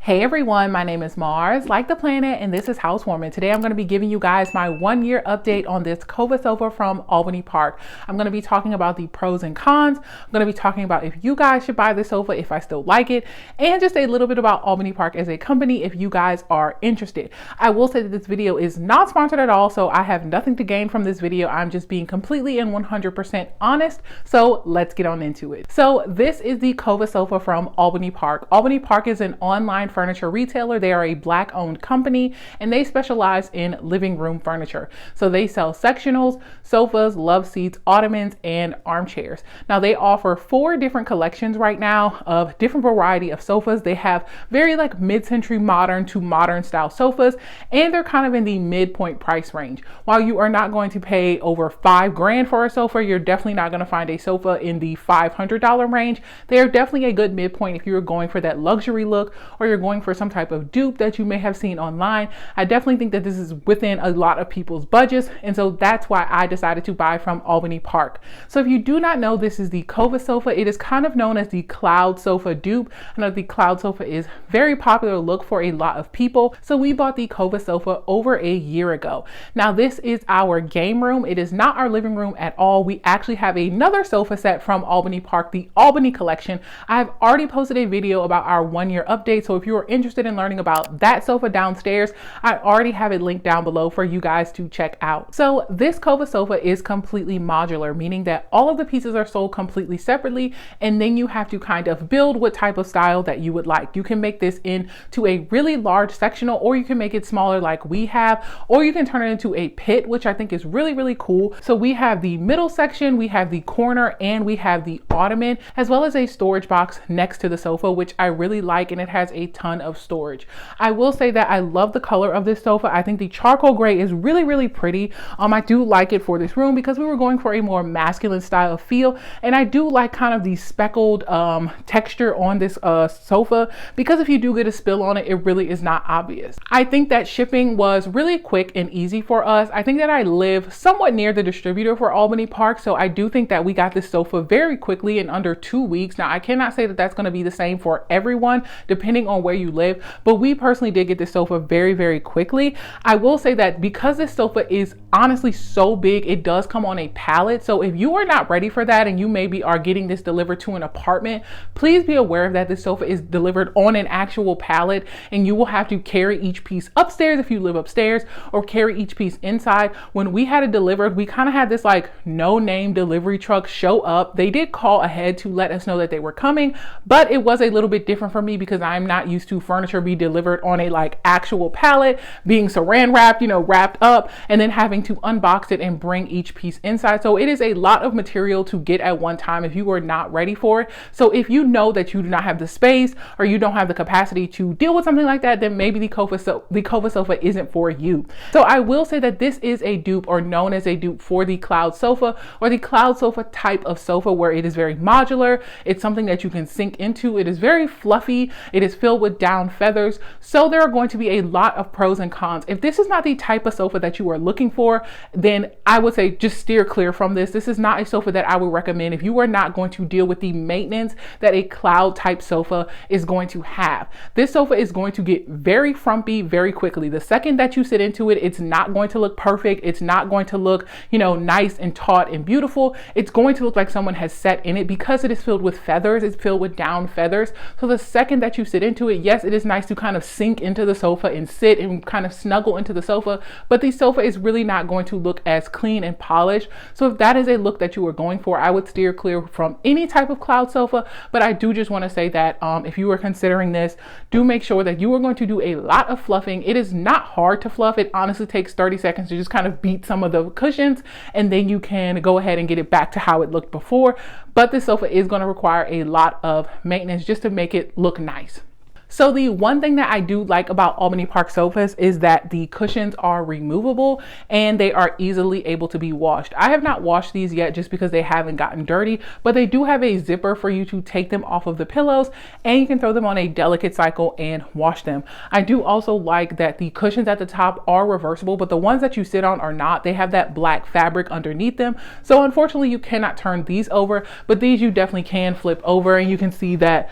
Hey everyone, my name is Mars, like the planet, and this is Housewarmin. Today I'm going to be giving you guys my 1-year update on this Kova Sofa from Albany Park. I'm going to be talking about the pros and cons. I'm going to be talking about if you guys should buy this sofa, if I still like it, and just a little bit about Albany Park as a company if you guys are interested. I will say that this video is not sponsored at all, so I have nothing to gain from this video. I'm just being completely and 100% honest, so let's get on into it. So this is the Kova Sofa from Albany Park. Albany Park is an online furniture retailer. They are a Black-owned company and they specialize in living room furniture. So they sell sectionals, sofas, love seats, ottomans, and armchairs. Now they offer 4 different collections right now of different variety of sofas. They have very like mid-century modern to modern style sofas, and they're kind of in the midpoint price range. While you are not going to pay over $5 grand for a sofa, you're definitely not going to find a sofa in the $500 range. They are definitely a good midpoint if you're going for that luxury look or you're going for some type of dupe that you may have seen online. I definitely think that this is within a lot of people's budgets, and so that's why I decided to buy from Albany Park. So if you do not know, this is the Kova Sofa. It is kind of known as the cloud sofa dupe. I know the cloud sofa is very popular look for a lot of people, so we bought the Kova Sofa over a year ago. Now this is our game room. It is not our living room at all. We actually have another sofa set from Albany Park, the Albany collection. I've already posted a video about our 1-year update, so if you are interested in learning about that sofa downstairs, I already have it linked down below for you guys to check out. So this Kova sofa is completely modular, meaning that all of the pieces are sold completely separately, and then you have to kind of build what type of style that you would like. You can make this into a really large sectional, or you can make it smaller like we have, or you can turn it into a pit, which I think is really, really cool. So we have the middle section, we have the corner, and we have the ottoman, as well as a storage box next to the sofa, which I really like, and it has a ton of storage. I will say that I love the color of this sofa. I think the charcoal gray is really, really pretty. I do like it for this room because we were going for a more masculine style of feel, and I do like kind of the speckled texture on this sofa, because if you do get a spill on it, it really is not obvious. I think that shipping was really quick and easy for us. I think that I live somewhat near the distributor for Albany Park, so I do think that we got this sofa very quickly in under 2 weeks. Now I cannot say that that's going to be the same for everyone depending on where you live, but we personally did get this sofa very, very quickly. I will say that because this sofa is honestly so big, it does come on a pallet. So if you are not ready for that and you maybe are getting this delivered to an apartment, please be aware of that. This sofa is delivered on an actual pallet, and you will have to carry each piece upstairs if you live upstairs, or carry each piece inside. When we had it delivered, we kind of had this like no name delivery truck show up. They did call ahead to let us know that they were coming, but it was a little bit different for me because I'm not used to furniture be delivered on a like actual pallet, being saran wrapped, wrapped up, and then having to unbox it and bring each piece inside. So it is a lot of material to get at one time if you are not ready for it. So if you know that you do not have the space or you don't have the capacity to deal with something like that, then maybe the Kova sofa isn't for you. So I will say that this is a dupe, or known as a dupe, for the cloud sofa, or the cloud sofa type of sofa, where it is very modular. It's something that you can sink into. It is very fluffy. It is filled with down feathers. So there are going to be a lot of pros and cons. If this is not the type of sofa that you are looking for, then I would say just steer clear from this. This is not a sofa that I would recommend if you are not going to deal with the maintenance that a cloud type sofa is going to have. This sofa is going to get very frumpy very quickly. The second that you sit into it, it's not going to look perfect. It's not going to look, nice and taut and beautiful. It's going to look like someone has sat in it because it is filled with feathers. It's filled with down feathers. So the second that you sit into it, yes, it is nice to kind of sink into the sofa and sit and kind of snuggle into the sofa, but the sofa is really not going to look as clean and polished. So if that is a look that you are going for, I would steer clear from any type of cloud sofa. But I do just want to say that if you are considering this, do make sure that you are going to do a lot of fluffing. It is not hard to fluff. It honestly takes 30 seconds to just kind of beat some of the cushions, and then you can go ahead and get it back to how it looked before. But this sofa is going to require a lot of maintenance just to make it look nice. So the one thing that I do like about Albany Park sofas is that the cushions are removable and they are easily able to be washed. I have not washed these yet just because they haven't gotten dirty, but they do have a zipper for you to take them off of the pillows, and you can throw them on a delicate cycle and wash them. I do also like that the cushions at the top are reversible, but the ones that you sit on are not. They have that black fabric underneath them. So unfortunately you cannot turn these over, but these you definitely can flip over, and you can see that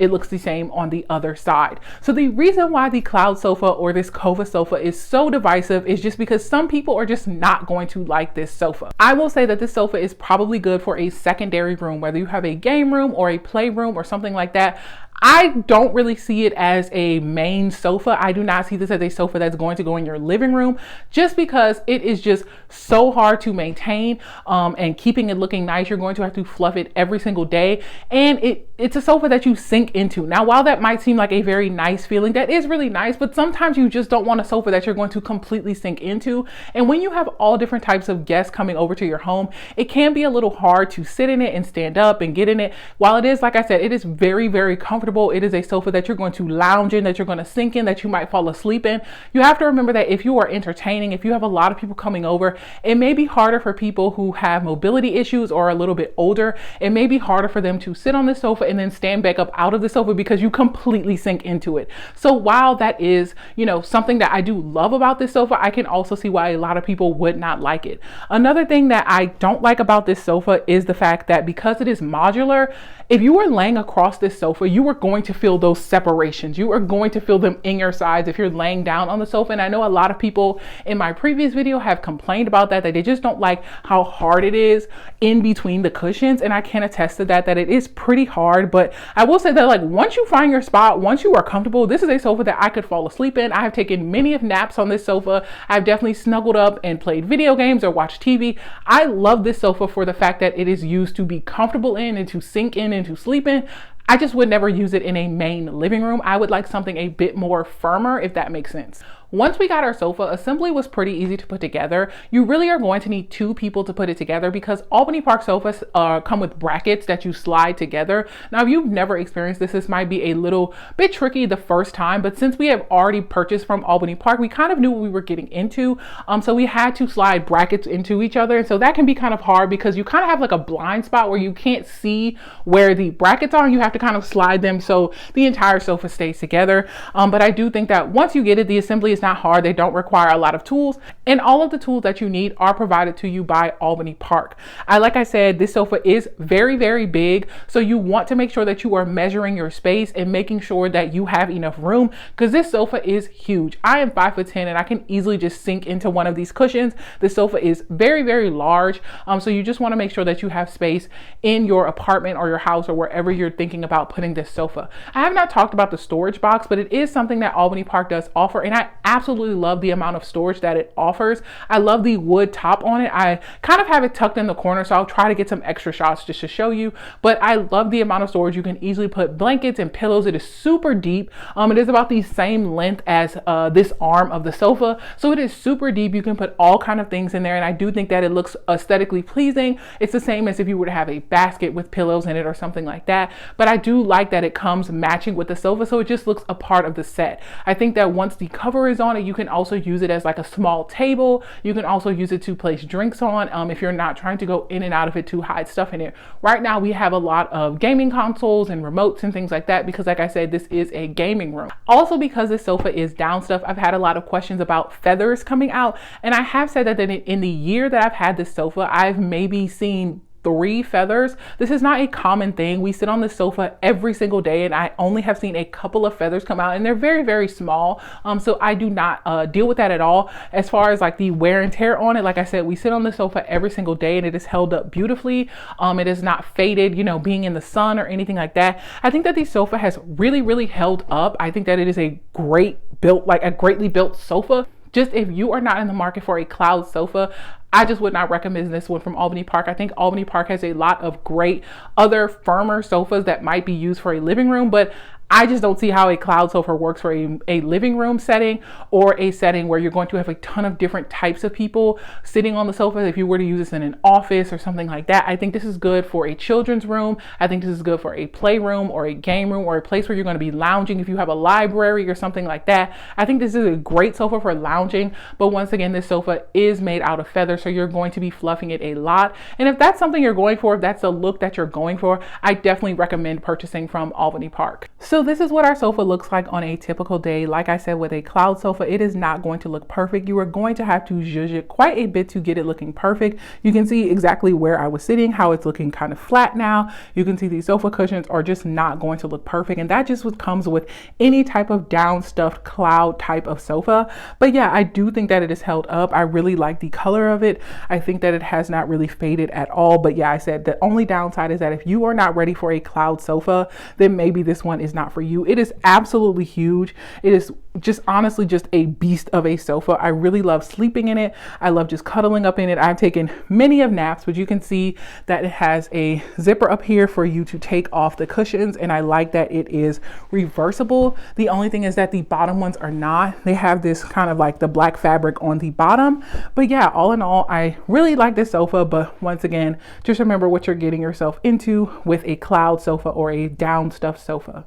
it looks the same on the other other side. So the reason why the cloud sofa or this Kova sofa is so divisive is just because some people are just not going to like this sofa. I will say that this sofa is probably good for a secondary room, whether you have a game room or a playroom or something like that. I don't really see it as a main sofa. I do not see this as a sofa that's going to go in your living room, just because it is just so hard to maintain, and keeping it looking nice. You're going to have to fluff it every single day, and it's a sofa that you sink into. Now, while that might seem like a very nice feeling, that is really nice, but sometimes you just don't want a sofa that you're going to completely sink into. And when you have all different types of guests coming over to your home, it can be a little hard to sit in it and stand up and get in it. While it is, like I said, it is very, very comfortable. It is a sofa that you're going to lounge in, that you're going to sink in, that you might fall asleep in. You have to remember that if you are entertaining, if you have a lot of people coming over, it may be harder for people who have mobility issues or are a little bit older. It may be harder for them to sit on this sofa and then stand back up out of the sofa because you completely sink into it. So while that is, something that I do love about this sofa, I can also see why a lot of people would not like it. Another thing that I don't like about this sofa is the fact that because it is modular, if you are laying across this sofa, you are going to feel those separations. You are going to feel them in your sides if you're laying down on the sofa. And I know a lot of people in my previous video have complained about that they just don't like how hard it is in between the cushions. And I can attest to that it is pretty hard. But I will say that, like, once you find your spot, once you are comfortable, this is a sofa that I could fall asleep in. I have taken many of naps on this sofa. I've definitely snuggled up and played video games or watched TV. I love this sofa for the fact that it is used to be comfortable in and to sink in and to sleep in. I just would never use it in a main living room. I would like something a bit more firmer, if that makes sense. Once we got our sofa, assembly was pretty easy to put together. You really are going to need 2 people to put it together because Albany Park sofas come with brackets that you slide together. Now, if you've never experienced this might be a little bit tricky the first time, but since we have already purchased from Albany Park, we kind of knew what we were getting into. So we had to slide brackets into each other. And so that can be kind of hard because you kind of have like a blind spot where you can't see where the brackets are. You have to kind of slide them so the entire sofa stays together. But I do think that once you get it, the assembly is not hard. They don't require a lot of tools, and all of the tools that you need are provided to you by Albany Park. Like I said, this sofa is very, very big, so you want to make sure that you are measuring your space and making sure that you have enough room, because this sofa is huge. I am 5'10" and I can easily just sink into one of these cushions. The sofa is very, very large, so you just want to make sure that you have space in your apartment or your house or wherever you're thinking about putting this sofa. I have not talked about the storage box, but it is something that Albany Park does offer, and I absolutely love the amount of storage that it offers. I love the wood top on it. I kind of have it tucked in the corner, so I'll try to get some extra shots just to show you, but I love the amount of storage. You can easily put blankets and pillows. It is super deep. It is about the same length as this arm of the sofa, so it is super deep. You can put all kind of things in there, and I do think that it looks aesthetically pleasing. It's the same as if you were to have a basket with pillows in it or something like that, but I do like that it comes matching with the sofa, so it just looks a part of the set. I think that once the cover is on it, you can also use it as like a small table. You can also use it to place drinks on if you're not trying to go in and out of it to hide stuff in it. Right now we have a lot of gaming consoles and remotes and things like that because, like I said, this is a gaming room. Also, because this sofa is down stuff, I've had a lot of questions about feathers coming out, and I have said that in the year that I've had this sofa, I've maybe seen 3 feathers. This is not a common thing. We sit on this sofa every single day, and I only have seen a couple of feathers come out, and they're very, very small. So I do not deal with that at all. As far as like the wear and tear on it, like I said, we sit on the sofa every single day, and it is held up beautifully. It is not faded, being in the sun or anything like that. I think that the sofa has really, really held up. I think that it is a greatly built sofa. Just if you are not in the market for a cloud sofa, I just would not recommend this one from Albany Park. I think Albany Park has a lot of great other firmer sofas that might be used for a living room, but I just don't see how a cloud sofa works for a living room setting or a setting where you're going to have a ton of different types of people sitting on the sofa. If you were to use this in an office or something like that, I think this is good for a children's room. I think this is good for a playroom or a game room or a place where you're going to be lounging. If you have a library or something like that, I think this is a great sofa for lounging. But once again, this sofa is made out of feather, so you're going to be fluffing it a lot. And if that's something you're going for, if that's the look that you're going for, I definitely recommend purchasing from Albany Park. So So this is what our sofa looks like on a typical day. Like I said, with a cloud sofa, it is not going to look perfect. You are going to have to zhuzh it quite a bit to get it looking perfect. You can see exactly where I was sitting, how it's looking kind of flat now. You can see these sofa cushions are just not going to look perfect. And that just what comes with any type of down stuffed cloud type of sofa. But yeah, I do think that it is held up. I really like the color of it. I think that it has not really faded at all. But yeah, I said the only downside is that if you are not ready for a cloud sofa, then maybe this one is not for you. It is absolutely huge. It is just honestly just a beast of a sofa. I really love sleeping in it. I love just cuddling up in it. I've taken many of naps, but you can see that it has a zipper up here for you to take off the cushions, and I like that it is reversible. The only thing is that the bottom ones are not. They have this kind of like the black fabric on the bottom. But yeah, all in all, I really like this sofa. But once again, just remember what you're getting yourself into with a cloud sofa or a down stuffed sofa.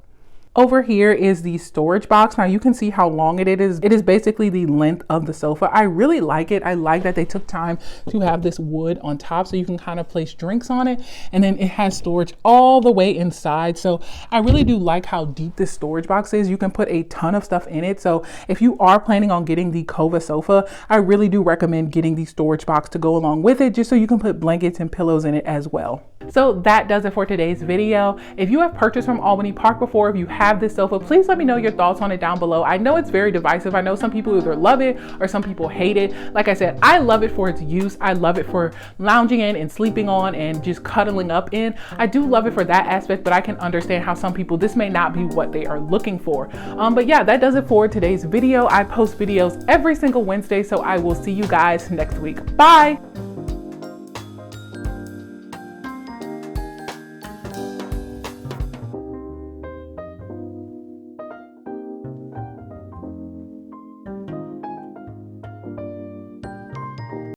Over here is the storage box. Now you can see how long it is. It is basically the length of the sofa. I really like it. I like that they took time to have this wood on top so you can kind of place drinks on it. And then it has storage all the way inside. So I really do like how deep this storage box is. You can put a ton of stuff in it. So if you are planning on getting the Kova sofa, I really do recommend getting the storage box to go along with it, just so you can put blankets and pillows in it as well. So that does it for today's video. If you have purchased from Albany Park before, if you have this sofa, please let me know your thoughts on it down below. I know it's very divisive. I know some people either love it or some people hate it. Like I said, I love it for its use. I love it for lounging in and sleeping on and just cuddling up in. I do love it for that aspect, but I can understand how some people, this may not be what they are looking for. But yeah, that does it for today's video. I post videos every single Wednesday, so I will see you guys next week. Bye.